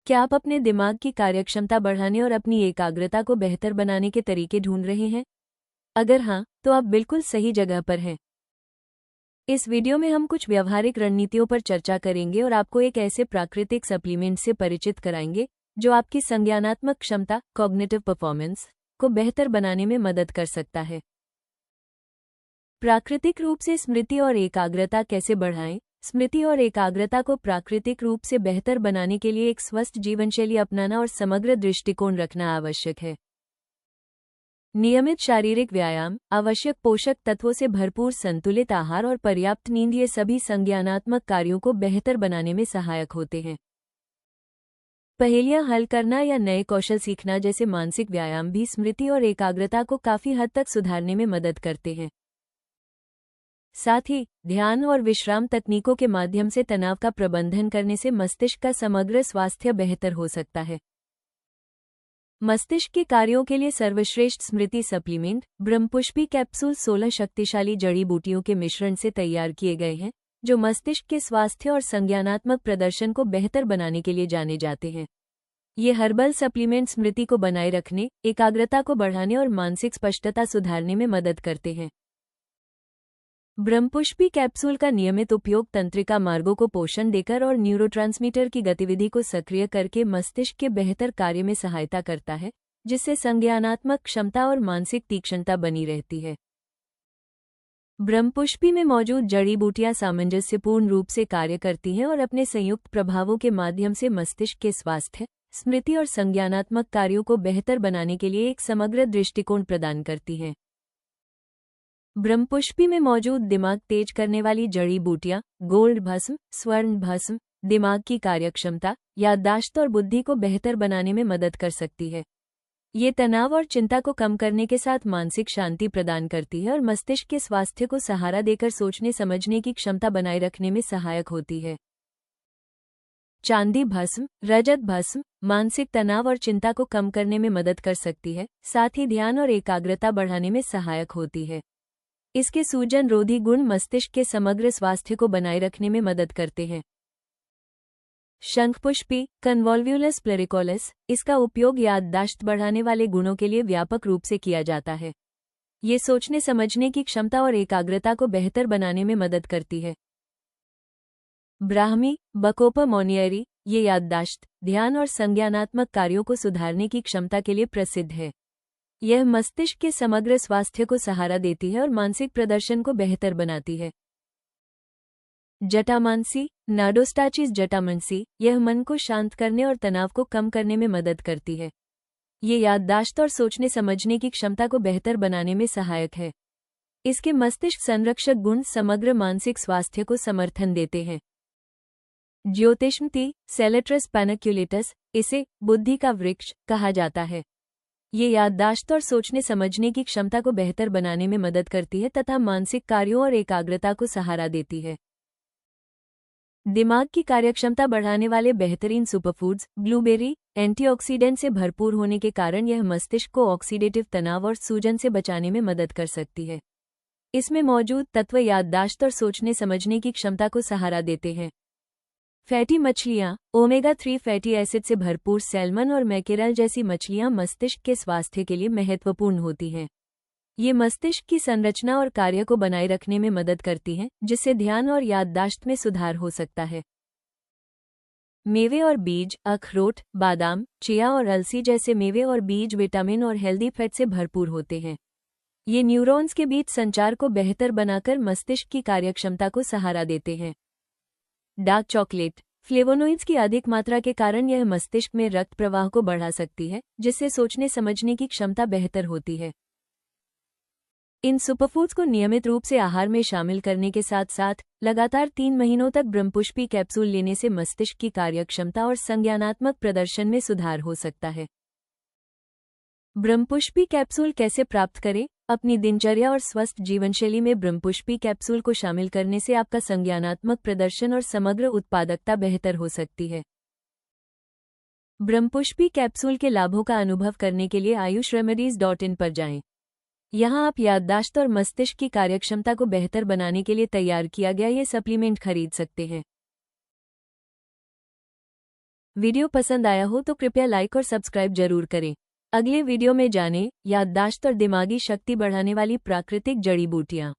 क्या आप अपने दिमाग की कार्यक्षमता बढ़ाने और अपनी एकाग्रता को बेहतर बनाने के तरीके ढूंढ रहे हैं? अगर हाँ, तो आप बिल्कुल सही जगह पर हैं। इस वीडियो में हम कुछ व्यावहारिक रणनीतियों पर चर्चा करेंगे और आपको एक ऐसे प्राकृतिक सप्लीमेंट से परिचित कराएंगे जो आपकी संज्ञानात्मक क्षमता कॉग्निटिव परफॉर्मेंस को बेहतर बनाने में मदद कर सकता है। प्राकृतिक रूप से स्मृति और एकाग्रता कैसे बढ़ाएं? स्मृति और एकाग्रता को प्राकृतिक रूप से बेहतर बनाने के लिए एक स्वस्थ जीवनशैली अपनाना और समग्र दृष्टिकोण रखना आवश्यक है। नियमित शारीरिक व्यायाम, आवश्यक पोषक तत्वों से भरपूर संतुलित आहार और पर्याप्त नींद ये सभी संज्ञानात्मक कार्यों को बेहतर बनाने में सहायक होते हैं। पहेलियां हल करना या नए कौशल सीखना जैसे मानसिक व्यायाम भी स्मृति और एकाग्रता को काफी हद तक सुधारने में मदद करते हैं। साथ ही ध्यान और विश्राम तकनीकों के माध्यम से तनाव का प्रबंधन करने से मस्तिष्क का समग्र स्वास्थ्य बेहतर हो सकता है। मस्तिष्क के कार्यों के लिए सर्वश्रेष्ठ स्मृति सप्लीमेंट ब्रह्मपुष्पी कैप्सूल 16 शक्तिशाली जड़ी बूटियों के मिश्रण से तैयार किए गए हैं, जो मस्तिष्क के स्वास्थ्य और संज्ञानात्मक प्रदर्शन को बेहतर बनाने के लिए जाने जाते हैं। ये हर्बल सप्लीमेंट स्मृति को बनाए रखने, एकाग्रता को बढ़ाने और मानसिक स्पष्टता सुधारने में मदद करते हैं। ब्रह्मपुष्पी कैप्सूल का नियमित उपयोग तंत्रिका मार्गों को पोषण देकर और न्यूरोट्रांसमीटर की गतिविधि को सक्रिय करके मस्तिष्क के बेहतर कार्य में सहायता करता है, जिससे संज्ञानात्मक क्षमता और मानसिक तीक्ष्णता बनी रहती है। ब्रह्मपुष्पी में मौजूद जड़ी बूटियां सामंजस्यपूर्ण रूप से कार्य करती हैं और अपने संयुक्त प्रभावों के माध्यम से मस्तिष्क के स्वास्थ्य, स्मृति और संज्ञानात्मक कार्यों को बेहतर बनाने के लिए एक समग्र दृष्टिकोण प्रदान करती हैं। ब्रह्मपुष्पी में मौजूद दिमाग तेज करने वाली जड़ी बूटियां गोल्ड भस्म, स्वर्ण भस्म, दिमाग की कार्यक्षमता, याददाश्त और बुद्धि को बेहतर बनाने में मदद कर सकती है। ये तनाव और चिंता को कम करने के साथ मानसिक शांति प्रदान करती है और मस्तिष्क के स्वास्थ्य को सहारा देकर सोचने समझने की क्षमता बनाए रखने में सहायक होती है। चांदी भस्म, रजत भस्म, मानसिक तनाव और चिंता को कम करने में मदद कर सकती है, साथ ही ध्यान और एकाग्रता बढ़ाने में सहायक होती है। इसके सूजन रोधी गुण मस्तिष्क के समग्र स्वास्थ्य को बनाए रखने में मदद करते हैं। शंखपुष्पी कन्वोल्व्युलस प्लेरिकोलस, इसका उपयोग याददाश्त बढ़ाने वाले गुणों के लिए व्यापक रूप से किया जाता है। ये सोचने समझने की क्षमता और एकाग्रता को बेहतर बनाने में मदद करती है। ब्राह्मी बकोपा मोनियरी, ये याददाश्त, ध्यान और संज्ञानात्मक कार्यों को सुधारने की क्षमता के लिए प्रसिद्ध है। यह मस्तिष्क के समग्र स्वास्थ्य को सहारा देती है और मानसिक प्रदर्शन को बेहतर बनाती है। जटामांसी नाडोस्टाचिस जटामांसी, यह मन को शांत करने और तनाव को कम करने में मदद करती है। ये याददाश्त और सोचने समझने की क्षमता को बेहतर बनाने में सहायक है। इसके मस्तिष्क संरक्षक गुण समग्र मानसिक स्वास्थ्य को समर्थन देते हैं। ज्योतिष्मती सेलेट्रस पैनिक्युलेटस, इसे बुद्धि का वृक्ष कहा जाता है। ये याददाश्त और सोचने समझने की क्षमता को बेहतर बनाने में मदद करती है तथा मानसिक कार्यों और एकाग्रता को सहारा देती है। दिमाग की कार्यक्षमता बढ़ाने वाले बेहतरीन सुपरफूड्स ब्लूबेरी एंटीऑक्सीडेंट से भरपूर होने के कारण यह मस्तिष्क को ऑक्सीडेटिव तनाव और सूजन से बचाने में मदद कर सकती है। इसमें मौजूद तत्व याददाश्त और सोचने समझने की क्षमता को सहारा देते हैं। फैटी मछलियां ओमेगा 3 फैटी एसिड से भरपूर सैल्मन और मैकेरल जैसी मछलियां मस्तिष्क के स्वास्थ्य के लिए महत्वपूर्ण होती हैं। ये मस्तिष्क की संरचना और कार्य को बनाए रखने में मदद करती हैं, जिससे ध्यान और याददाश्त में सुधार हो सकता है। मेवे और बीज अखरोट, बादाम, चिया और अलसी जैसे मेवे और बीज विटामिन और हेल्दी फैट से भरपूर होते हैं। ये न्यूरॉन्स के बीच संचार को बेहतर बनाकर मस्तिष्क की कार्यक्षमता को सहारा देते हैं। डार्क चॉकलेट फ्लेवोनोइड्स की अधिक मात्रा के कारण यह मस्तिष्क में रक्त प्रवाह को बढ़ा सकती है, जिससे सोचने समझने की क्षमता बेहतर होती है। इन सुपरफूड्स को नियमित रूप से आहार में शामिल करने के साथ साथ लगातार 3 महीनों तक ब्रह्मपुष्पी कैप्सूल लेने से मस्तिष्क की कार्यक्षमता और संज्ञानात्मक प्रदर्शन में सुधार हो सकता है। ब्रह्मपुष्पी कैप्सूल कैसे प्राप्त करें? अपनी दिनचर्या और स्वस्थ जीवनशैली में ब्रह्मपुष्पी कैप्सूल को शामिल करने से आपका संज्ञानात्मक प्रदर्शन और समग्र उत्पादकता बेहतर हो सकती है। ब्रह्मपुष्पी कैप्सूल के लाभों का अनुभव करने के लिए ayushRemedies.in पर जाएं। यहाँ आप याददाश्त और मस्तिष्क की कार्यक्षमता को बेहतर बनाने के लिए तैयार किया गया ये सप्लीमेंट खरीद सकते हैं। वीडियो पसंद आया हो तो कृपया लाइक और सब्सक्राइब जरूर करें। अगले वीडियो में जानें याददाश्त और दिमागी शक्ति बढ़ाने वाली प्राकृतिक जड़ी बूटियाँ।